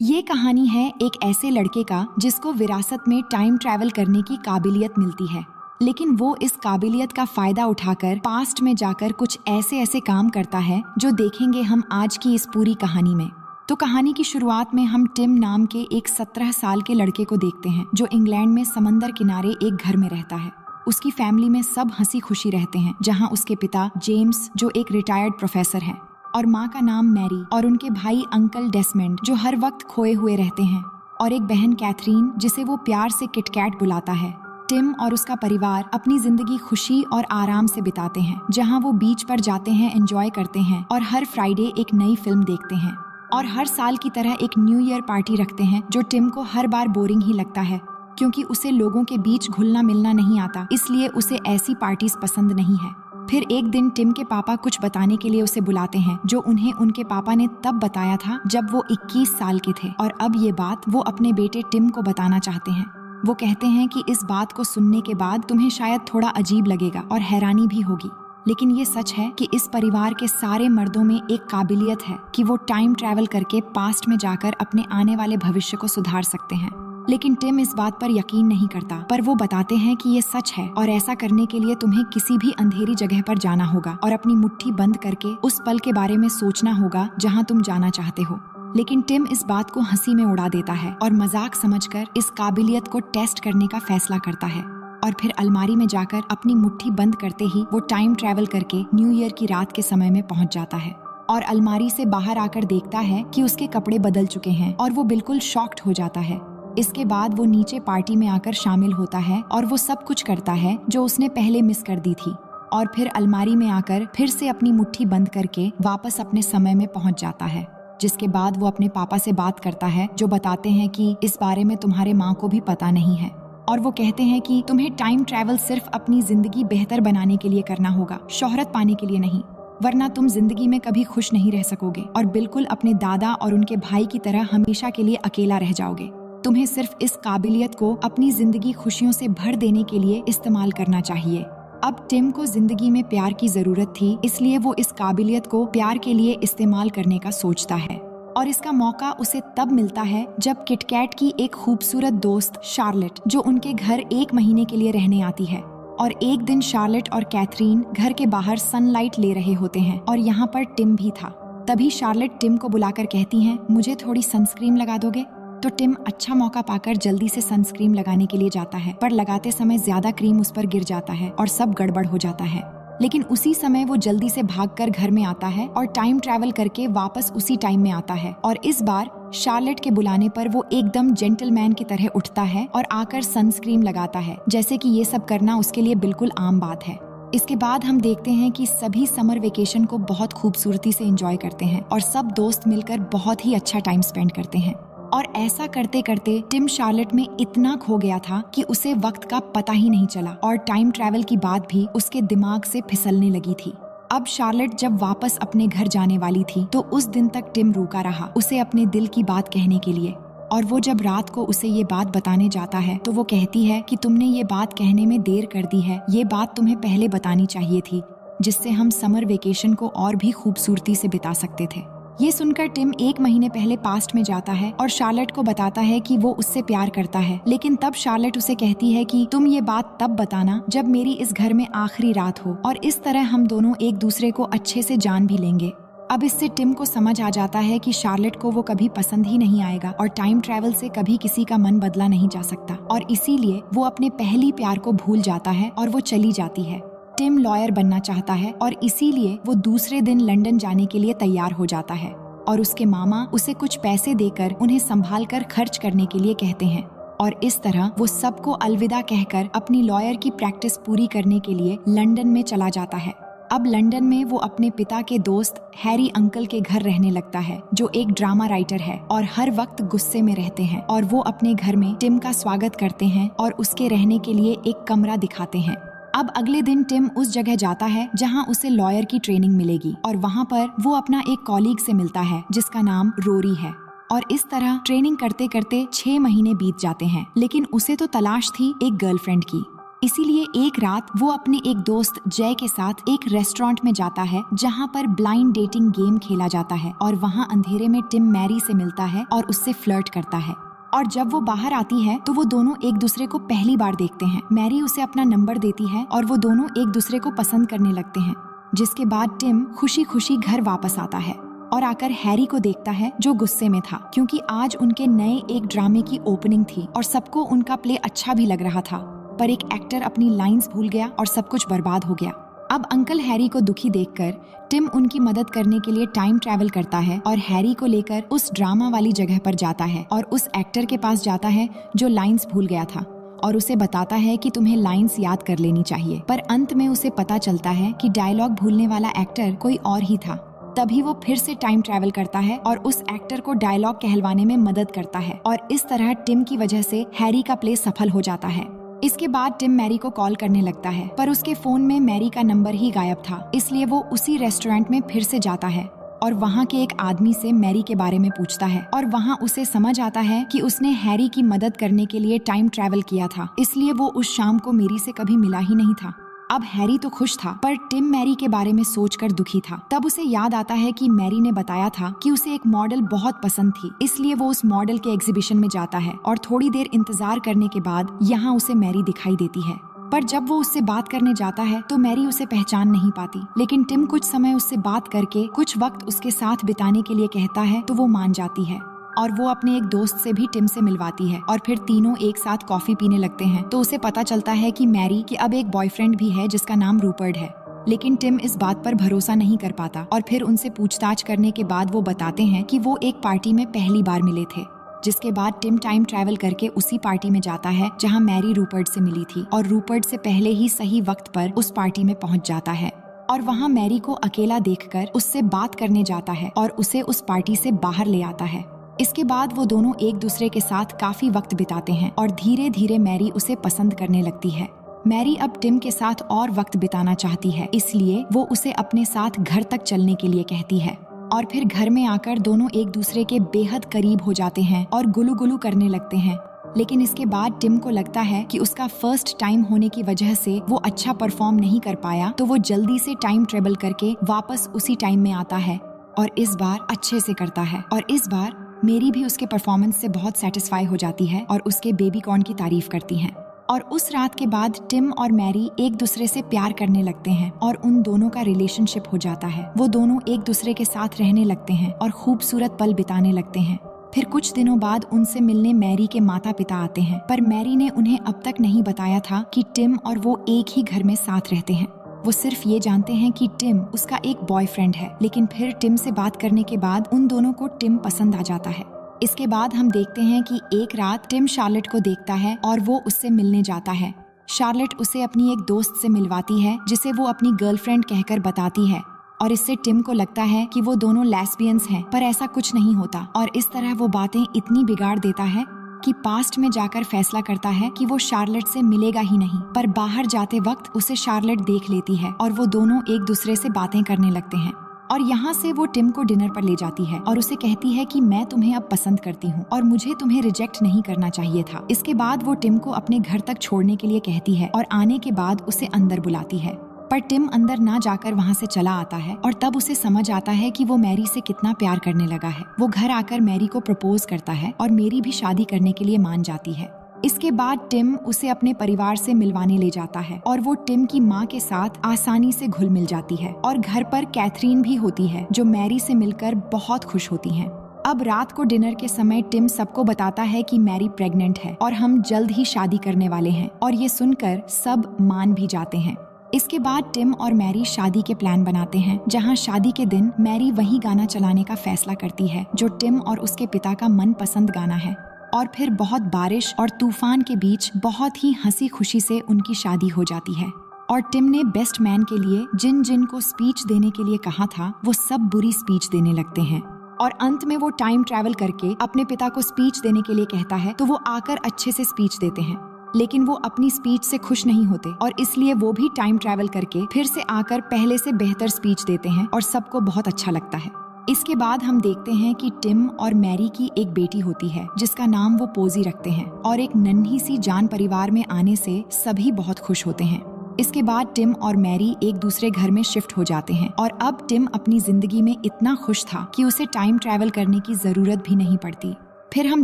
ये कहानी है एक ऐसे लड़के का जिसको विरासत में टाइम ट्रैवल करने की काबिलियत मिलती है, लेकिन वो इस काबिलियत का फायदा उठाकर पास्ट में जाकर कुछ ऐसे काम करता है जो देखेंगे हम आज की इस पूरी कहानी में। तो कहानी की शुरुआत में हम टिम नाम के एक 17 साल के लड़के को देखते हैं जो इंग्लैंड में समंदर किनारे एक घर में रहता है। उसकी फैमिली में सब हंसी खुशी रहते हैं, जहाँ उसके पिता जेम्स जो एक रिटायर्ड प्रोफेसर हैं और माँ का नाम मैरी और उनके भाई अंकल डेस्मंड जो हर वक्त खोए हुए रहते हैं और एक बहन कैथरीन जिसे वो प्यार से किटकैट बुलाता है। टिम और उसका परिवार अपनी जिंदगी खुशी और आराम से बिताते हैं, जहाँ वो बीच पर जाते हैं, एंजॉय करते हैं और हर फ्राइडे एक नई फिल्म देखते हैं और हर साल की तरह एक न्यू ईयर पार्टी रखते हैं जो टिम को हर बार बोरिंग ही लगता है क्योंकि उसे लोगों के बीच घुलना मिलना नहीं आता, इसलिए उसे ऐसी पार्टीज पसंद नहीं है। फिर एक दिन टिम के पापा कुछ बताने के लिए उसे बुलाते हैं जो उन्हें उनके पापा ने तब बताया था जब वो 21 साल के थे और अब ये बात वो अपने बेटे टिम को बताना चाहते हैं। वो कहते हैं कि इस बात को सुनने के बाद तुम्हें शायद थोड़ा अजीब लगेगा और हैरानी भी होगी, लेकिन ये सच है कि इस परिवार के सारे मर्दों में एक काबिलियत है कि वो टाइम ट्रैवल करके पास्ट में जाकर अपने आने वाले भविष्य को सुधार सकते हैं। लेकिन टिम इस बात पर यकीन नहीं करता, पर वो बताते हैं कि ये सच है और ऐसा करने के लिए तुम्हें किसी भी अंधेरी जगह पर जाना होगा और अपनी मुट्ठी बंद करके उस पल के बारे में सोचना होगा जहाँ तुम जाना चाहते हो। लेकिन टिम इस बात को हंसी में उड़ा देता है और मजाक समझकर इस काबिलियत को टेस्ट करने का फैसला करता है और फिर अलमारी में जाकर अपनी मुट्ठी बंद करते ही वो टाइम ट्रैवल करके न्यू ईयर की रात के समय में पहुंच जाता है और अलमारी से बाहर आकर देखता है कि उसके कपड़े बदल चुके हैं और वो बिल्कुल शॉक्ड हो जाता है। इसके बाद वो नीचे पार्टी में आकर शामिल होता है और वो सब कुछ करता है जो उसने पहले मिस कर दी थी और फिर अलमारी में आकर फिर से अपनी मुट्ठी बंद करके वापस अपने समय में पहुंच जाता है। जिसके बाद वो अपने पापा से बात करता है जो बताते हैं कि इस बारे में तुम्हारे माँ को भी पता नहीं है और वो कहते हैं कि तुम्हें टाइम ट्रैवल सिर्फ अपनी जिंदगी बेहतर बनाने के लिए करना होगा, शोहरत पाने के लिए नहीं, वरना तुम जिंदगी में कभी खुश नहीं रह सकोगे और बिल्कुल अपने दादा और उनके भाई की तरह हमेशा के लिए अकेला रह जाओगे। तुम्हें सिर्फ इस काबिलियत को अपनी जिंदगी खुशियों से भर देने के लिए इस्तेमाल करना चाहिए। अब टिम को जिंदगी में प्यार की जरूरत थी, इसलिए वो इस काबिलियत को प्यार के लिए इस्तेमाल करने का सोचता है और इसका मौका उसे तब मिलता है जब किटकैट की एक खूबसूरत दोस्त शार्लेट जो उनके घर 1 महीने के लिए रहने आती है और एक दिन शार्लेट और कैथरीन घर के बाहर सनलाइट ले रहे होते हैं और यहाँ पर टिम भी था। तभी शार्लेट टिम को बुलाकर कहती हैं, मुझे थोड़ी सनस्क्रीन लगा दोगे? तो टिम अच्छा मौका पाकर जल्दी से सनस्क्रीन लगाने के लिए जाता है, पर लगाते समय ज्यादा क्रीम उस पर गिर जाता है और सब गड़बड़ हो जाता है। लेकिन उसी समय वो जल्दी से भागकर घर में आता है और टाइम ट्रैवल करके वापस उसी टाइम में आता है और इस बार शार्लेट के बुलाने पर वो एकदम जेंटलमैन की तरह उठता है और आकर सनस्क्रीन लगाता है, जैसे कि ये सब करना उसके लिए बिल्कुल आम बात है। इसके बाद हम देखते हैं कि सभी समर वेकेशन को बहुत खूबसूरती से एंजॉय करते हैं और सब दोस्त मिलकर बहुत ही अच्छा टाइम स्पेंड करते हैं और ऐसा करते करते टिम शार्लेट में इतना खो गया था कि उसे वक्त का पता ही नहीं चला और टाइम ट्रैवल की बात भी उसके दिमाग से फिसलने लगी थी। अब शार्लेट जब वापस अपने घर जाने वाली थी तो उस दिन तक टिम रुका रहा उसे अपने दिल की बात कहने के लिए और वो जब रात को उसे ये बात बताने जाता है तो वो कहती है कि तुमने ये बात कहने में देर कर दी है, ये बात तुम्हें पहले बतानी चाहिए थी, जिससे हम समर वेकेशन को और भी खूबसूरती से बिता सकते थे। ये सुनकर टिम 1 महीने पहले पास्ट में जाता है और शार्लेट को बताता है कि वो उससे प्यार करता है, लेकिन तब शार्लेट उसे कहती है कि तुम ये बात तब बताना जब मेरी इस घर में आखिरी रात हो और इस तरह हम दोनों एक दूसरे को अच्छे से जान भी लेंगे। अब इससे टिम को समझ आ जाता है कि शार्लेट को वो कभी पसंद ही नहीं आएगा और टाइम ट्रैवल से कभी किसी का मन बदला नहीं जा सकता और इसीलिए वो अपने पहली प्यार को भूल जाता है और वो चली जाती है। टिम लॉयर बनना चाहता है और इसीलिए वो दूसरे दिन लंदन जाने के लिए तैयार हो जाता है और उसके मामा उसे कुछ पैसे देकर उन्हें संभाल कर खर्च करने के लिए कहते हैं और इस तरह वो सबको अलविदा कहकर अपनी लॉयर की प्रैक्टिस पूरी करने के लिए लंदन में चला जाता है। अब लंदन में वो अपने पिता के दोस्त हैरी अंकल के घर रहने लगता है जो एक ड्रामा राइटर है और हर वक्त गुस्से में रहते हैं और वो अपने घर में टिम का स्वागत करते हैं और उसके रहने के लिए एक कमरा दिखाते हैं। अब अगले दिन टिम उस जगह जाता है जहां उसे लॉयर की ट्रेनिंग मिलेगी और वहां पर वो अपना एक कॉलीग से मिलता है जिसका नाम रोरी है और इस तरह ट्रेनिंग करते करते 6 महीने बीत जाते हैं, लेकिन उसे तो तलाश थी एक गर्लफ्रेंड की। इसीलिए एक रात वो अपने एक दोस्त जय के साथ एक रेस्टोरेंट में जाता है जहाँ पर ब्लाइंड डेटिंग गेम खेला जाता है और वहाँ अंधेरे में टिम मैरी से मिलता है और उससे फ्लर्ट करता है। और जब वो बाहर आती है तो वो दोनों एक दूसरे को पहली बार देखते हैं। मैरी उसे अपना नंबर देती है और वो दोनों एक दूसरे को पसंद करने लगते हैं, जिसके बाद टिम खुशी खुशी घर वापस आता है और आकर हैरी को देखता है जो गुस्से में था क्योंकि आज उनके नए एक ड्रामे की ओपनिंग थी और सबको उनका प्ले अच्छा भी लग रहा था, पर एक एक्टर अपनी लाइंस भूल गया और सब कुछ बर्बाद हो गया। अब अंकल हैरी को दुखी देखकर टिम उनकी मदद करने के लिए टाइम ट्रैवल करता है और हैरी को लेकर उस ड्रामा वाली जगह पर जाता है और उस एक्टर के पास जाता है जो लाइंस भूल गया था और उसे बताता है कि तुम्हें लाइंस याद कर लेनी चाहिए। पर अंत में उसे पता चलता है कि डायलॉग भूलने वाला एक्टर कोई और ही था। तभी वो फिर से टाइम ट्रैवल करता है और उस एक्टर को डायलॉग कहलवाने में मदद करता है और इस तरह टिम की वजह से हैरी का प्ले सफल हो जाता है। इसके बाद टिम मैरी को कॉल करने लगता है, पर उसके फोन में मैरी का नंबर ही गायब था। इसलिए वो उसी रेस्टोरेंट में फिर से जाता है और वहाँ के एक आदमी से मैरी के बारे में पूछता है और वहाँ उसे समझ आता है कि उसने हैरी की मदद करने के लिए टाइम ट्रैवल किया था, इसलिए वो उस शाम को मैरी से कभी मिला ही नहीं था। अब हैरी तो खुश था, पर टिम मैरी के बारे में सोचकर दुखी था। तब उसे याद आता है कि मैरी ने बताया था कि उसे एक मॉडल बहुत पसंद थी, इसलिए वो उस मॉडल के एग्जीबिशन में जाता है और थोड़ी देर इंतजार करने के बाद यहाँ उसे मैरी दिखाई देती है। पर जब वो उससे बात करने जाता है तो मैरी उसे पहचान नहीं पाती, लेकिन टिम कुछ समय उससे बात करके कुछ वक्त उसके साथ बिताने के लिए कहता है तो वो मान जाती है और वो अपने एक दोस्त से भी टिम से मिलवाती है और फिर तीनों एक साथ कॉफी पीने लगते हैं। तो उसे पता चलता है कि मैरी की अब एक बॉयफ्रेंड भी है जिसका नाम रूपर्ट है, लेकिन टिम इस बात पर भरोसा नहीं कर पाता और फिर उनसे पूछताछ करने के बाद वो बताते हैं कि वो एक पार्टी में पहली बार मिले थे, जिसके बाद टिम टाइम ट्रैवल करके उसी पार्टी में जाता है जहाँ मैरी रूपर्ट से मिली थी और रूपर्ट से पहले ही सही वक्त पर उस पार्टी में पहुँच जाता है और वहाँ मैरी को अकेला देखकर उससे बात करने जाता है और उसे उस पार्टी से बाहर ले आता है। इसके बाद वो दोनों एक दूसरे के साथ काफी वक्त बिताते हैं और धीरे धीरे मैरी उसे पसंद करने लगती है। मैरी अब टिम के साथ और वक्त बिताना चाहती है, इसलिए वो उसे अपने साथ घर तक चलने के लिए कहती है और फिर घर में आकर दोनों एक दूसरे के बेहद करीब हो जाते हैं और गुलू गुलू करने लगते हैं। लेकिन इसके बाद टिम को लगता है कि उसका फर्स्ट टाइम होने की वजह से वो अच्छा परफॉर्म नहीं कर पाया, तो वो जल्दी से टाइम ट्रेवल करके वापस उसी टाइम में आता है और इस बार अच्छे से करता है। और इस बार मेरी भी उसके परफॉर्मेंस से बहुत सेटिस्फाई हो जाती है और उसके बेबी कॉर्न की तारीफ करती हैं। और उस रात के बाद टिम और मैरी एक दूसरे से प्यार करने लगते हैं और उन दोनों का रिलेशनशिप हो जाता है। वो दोनों एक दूसरे के साथ रहने लगते हैं और खूबसूरत पल बिताने लगते हैं। फिर कुछ दिनों बाद उनसे मिलने मैरी के माता पिता आते हैं, पर मैरी ने उन्हें अब तक नहीं बताया था कि टिम और वो एक ही घर में साथ रहते हैं। वो सिर्फ ये जानते हैं कि टिम उसका एक बॉयफ्रेंड है, लेकिन फिर टिम से बात करने के बाद उन दोनों को टिम पसंद आ जाता है। इसके बाद हम देखते हैं कि एक रात टिम शार्लेट को देखता है और वो उससे मिलने जाता है। शार्लेट उसे अपनी एक दोस्त से मिलवाती है जिसे वो अपनी गर्लफ्रेंड कहकर बताती है और इससे टिम को लगता है कि वो दोनों लेस्बियंस हैं, पर ऐसा कुछ नहीं होता और इस तरह वो बातें इतनी बिगाड़ देता है कि पास्ट में जाकर फैसला करता है कि वो शार्लेट से मिलेगा ही नहीं। पर बाहर जाते वक्त उसे शार्लेट देख लेती है और वो दोनों एक दूसरे से बातें करने लगते हैं और यहाँ से वो टिम को डिनर पर ले जाती है और उसे कहती है कि मैं तुम्हें अब पसंद करती हूँ और मुझे तुम्हें रिजेक्ट नहीं करना चाहिए था। इसके बाद वो टिम को अपने घर तक छोड़ने के लिए कहती है और आने के बाद उसे अंदर बुलाती है, पर टिम अंदर ना जाकर वहाँ से चला आता है और तब उसे समझ आता है कि वो मैरी से कितना प्यार करने लगा है। वो घर आकर मैरी को प्रपोज करता है और मैरी भी शादी करने के लिए मान जाती है। इसके बाद टिम उसे अपने परिवार से मिलवाने ले जाता है और वो टिम की माँ के साथ आसानी से घुल मिल जाती है और घर पर कैथरीन भी होती है जो मैरी से मिलकर बहुत खुश होती हैं। अब रात को डिनर के समय टिम सबको बताता है कि मैरी प्रेग्नेंट है और हम जल्द ही शादी करने वाले हैं और ये सुनकर सब मान भी जाते हैं। इसके बाद टिम और मैरी शादी के प्लान बनाते हैं, जहां शादी के दिन मैरी वही गाना चलाने का फैसला करती है जो टिम और उसके पिता का मनपसंद गाना है। और फिर बहुत बारिश और तूफान के बीच बहुत ही हंसी खुशी से उनकी शादी हो जाती है। और टिम ने बेस्ट मैन के लिए जिन जिन को स्पीच देने के लिए कहा था वो सब बुरी स्पीच देने लगते हैं और अंत में वो टाइम ट्रैवल करके अपने पिता को स्पीच देने के लिए कहता है तो वो आकर अच्छे से स्पीच देते हैं, लेकिन वो अपनी स्पीच से खुश नहीं होते और इसलिए वो भी टाइम ट्रैवल करके फिर से आकर पहले से बेहतर स्पीच देते हैं और सबको बहुत अच्छा लगता है। इसके बाद हम देखते हैं कि टिम और मैरी की एक बेटी होती है जिसका नाम वो पोजी रखते हैं और एक नन्ही सी जान परिवार में आने से सभी बहुत खुश होते हैं। इसके बाद टिम और मैरी एक दूसरे घर में शिफ्ट हो जाते हैं और अब टिम अपनी जिंदगी में इतना खुश था कि उसे टाइम ट्रैवल करने की जरूरत भी नहीं पड़ती। फिर हम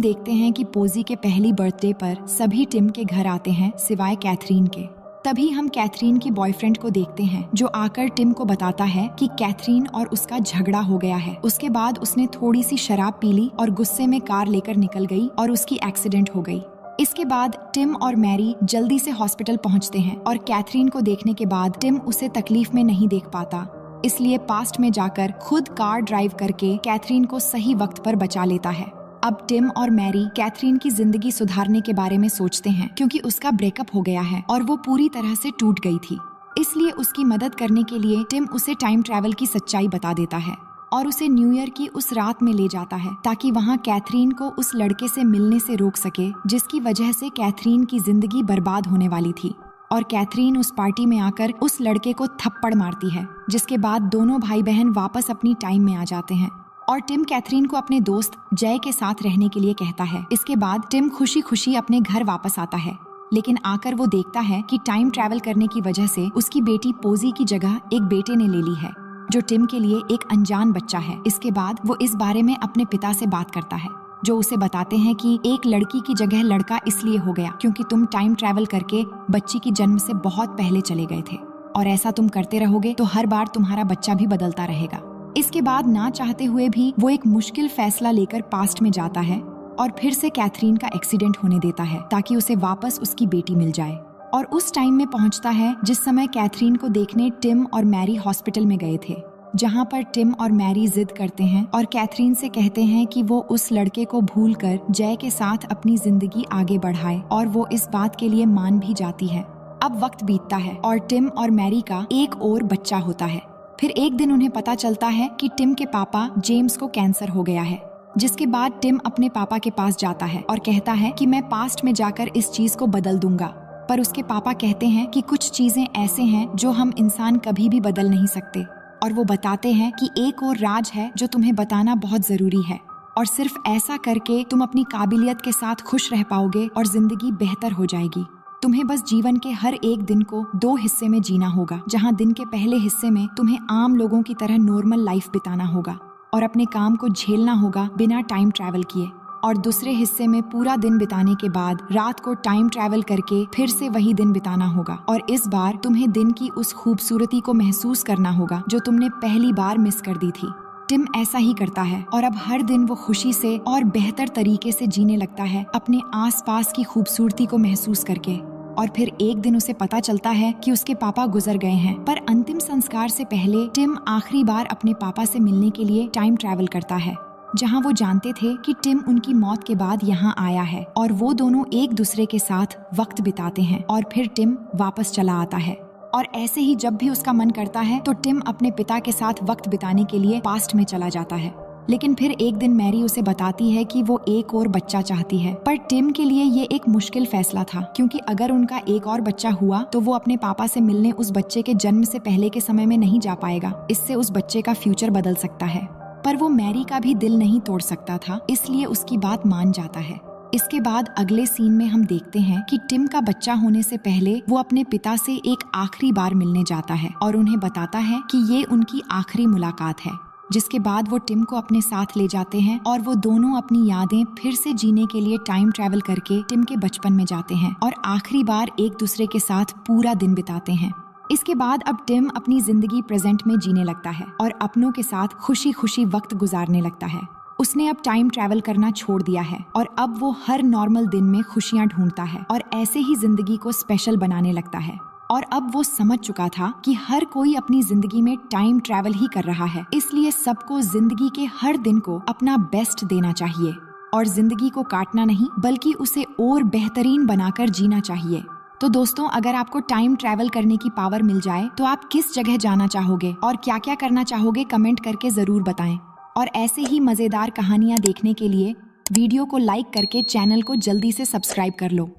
देखते हैं कि पोजी के पहली बर्थडे पर सभी टिम के घर आते हैं सिवाय कैथरीन के। तभी हम कैथरीन की बॉयफ्रेंड को देखते हैं जो आकर टिम को बताता है कि कैथरीन और उसका झगड़ा हो गया है। उसके बाद उसने थोड़ी सी शराब पी ली और गुस्से में कार लेकर निकल गई और उसकी एक्सीडेंट हो गई। इसके बाद टिम और मैरी जल्दी से हॉस्पिटल पहुंचते हैं और कैथरीन को देखने के बाद टिम उसे तकलीफ में नहीं देख पाता, इसलिए पास्ट में जाकर खुद कार ड्राइव करके कैथरीन को सही वक्त पर बचा लेता है। अब टिम और मैरी कैथरीन की जिंदगी सुधारने के बारे में सोचते हैं क्योंकि उसका ब्रेकअप हो गया है और वो पूरी तरह से टूट गई थी। इसलिए उसकी मदद करने के लिए टिम उसे टाइम ट्रैवल की सच्चाई बता देता है और उसे न्यू ईयर की उस रात में ले जाता है ताकि वहाँ कैथरीन को उस लड़के से मिलने से रोक सके जिसकी वजह से कैथरीन की जिंदगी बर्बाद होने वाली थी। और कैथरीन उस पार्टी में आकर उस लड़के को थप्पड़ मारती है, जिसके बाद दोनों भाई बहन वापस अपनी टाइम में आ जाते हैं और टिम कैथरीन को अपने दोस्त जय के साथ रहने के लिए कहता है। इसके बाद टिम खुशी खुशी अपने घर वापस आता है, लेकिन आकर वो देखता है कि टाइम ट्रैवल करने की वजह से उसकी बेटी पोजी की जगह एक बेटे ने ले ली है जो टिम के लिए एक अनजान बच्चा है। इसके बाद वो इस बारे में अपने पिता से बात करता है जो उसे बताते हैं कि एक लड़की की जगह लड़का इसलिए हो गया क्योंकि तुम टाइम ट्रैवल करके बच्ची की जन्म से बहुत पहले चले गए थे और ऐसा तुम करते रहोगे तो हर बार तुम्हारा बच्चा भी बदलता रहेगा। इसके बाद ना चाहते हुए भी वो एक मुश्किल फैसला लेकर पास्ट में जाता है और फिर से कैथरीन का एक्सीडेंट होने देता है ताकि उसे वापस उसकी बेटी मिल जाए और उस टाइम में पहुंचता है जिस समय कैथरीन को देखने टिम और मैरी हॉस्पिटल में गए थे, जहां पर टिम और मैरी जिद करते हैं और कैथरीन से कहते हैं कि वो उस लड़के को भूलकर जय के साथ अपनी जिंदगी आगे बढ़ाए और वो इस बात के लिए मान भी जाती है। अब वक्त बीतता है और टिम और मैरी का एक और बच्चा होता है। फिर एक दिन उन्हें पता चलता है कि टिम के पापा जेम्स को कैंसर हो गया है, जिसके बाद टिम अपने पापा के पास जाता है और कहता है कि मैं पास्ट में जाकर इस चीज को बदल दूंगा, पर उसके पापा कहते हैं कि कुछ चीजें ऐसे हैं जो हम इंसान कभी भी बदल नहीं सकते और वो बताते हैं कि एक और राज है जो तुम्हें बताना बहुत जरूरी है और सिर्फ ऐसा करके तुम अपनी काबिलियत के साथ खुश रह पाओगे और जिंदगी बेहतर हो जाएगी। तुम्हें बस जीवन के हर एक दिन को 2 हिस्से में जीना होगा, जहां दिन के पहले हिस्से में तुम्हें आम लोगों की तरह नॉर्मल लाइफ बिताना होगा और अपने काम को झेलना होगा बिना टाइम ट्रैवल किए, और दूसरे हिस्से में पूरा दिन बिताने के बाद रात को टाइम ट्रैवल करके फिर से वही दिन बिताना होगा और इस बार तुम्हें दिन की उस खूबसूरती को महसूस करना होगा जो तुमने पहली बार मिस कर दी थी। टिम ऐसा ही करता है और अब हर दिन वो खुशी से और बेहतर तरीके से जीने लगता है अपने आसपास की खूबसूरती को महसूस करके। और फिर एक दिन उसे पता चलता है कि उसके पापा गुजर गए हैं, पर अंतिम संस्कार से पहले टिम आखिरी बार अपने पापा से मिलने के लिए टाइम ट्रैवल करता है, जहां वो जानते थे कि टिम उनकी मौत के बाद यहाँ आया है और वो दोनों एक दूसरे के साथ वक्त बिताते हैं और फिर टिम वापस चला आता है। और ऐसे ही जब भी उसका मन करता है तो टिम अपने पिता के साथ वक्त बिताने के लिए पास्ट में चला जाता है। लेकिन फिर एक दिन मैरी उसे बताती है कि वो एक और बच्चा चाहती है, पर टिम के लिए ये एक मुश्किल फैसला था क्योंकि अगर उनका एक और बच्चा हुआ तो वो अपने पापा से मिलने उस बच्चे के जन्म से पहले के समय में नहीं जा पाएगा। इससे उस बच्चे का फ्यूचर बदल सकता है, पर वो मैरी का भी दिल नहीं तोड़ सकता था, इसलिए उसकी बात मान जाता है। इसके बाद अगले सीन में हम देखते हैं कि टिम का बच्चा होने से पहले वो अपने पिता से एक आखिरी बार मिलने जाता है और उन्हें बताता है कि ये उनकी आखिरी मुलाकात है, जिसके बाद वो टिम को अपने साथ ले जाते हैं और वो दोनों अपनी यादें फिर से जीने के लिए टाइम ट्रैवल करके टिम के बचपन में जाते हैं और आखिरी बार एक दूसरे के साथ पूरा दिन बिताते हैं। इसके बाद अब टिम अपनी जिंदगी प्रेजेंट में जीने लगता है और अपनों के साथ खुशी खुशी वक्त गुजारने लगता है। उसने अब टाइम ट्रैवल करना छोड़ दिया है और अब वो हर नॉर्मल दिन में खुशियां ढूंढता है और ऐसे ही जिंदगी को स्पेशल बनाने लगता है। और अब वो समझ चुका था कि हर कोई अपनी जिंदगी में टाइम ट्रैवल ही कर रहा है, इसलिए सबको जिंदगी के हर दिन को अपना बेस्ट देना चाहिए और जिंदगी को काटना नहीं बल्कि उसे और बेहतरीन बनाकर जीना चाहिए। तो दोस्तों, अगर आपको टाइम ट्रैवल करने की पावर मिल जाए तो आप किस जगह जाना चाहोगे और क्या क्या करना चाहोगे, कमेंट करके जरूर बताएं। और ऐसे ही मजेदार कहानियां देखने के लिए वीडियो को लाइक करके चैनल को जल्दी से सब्सक्राइब कर लो।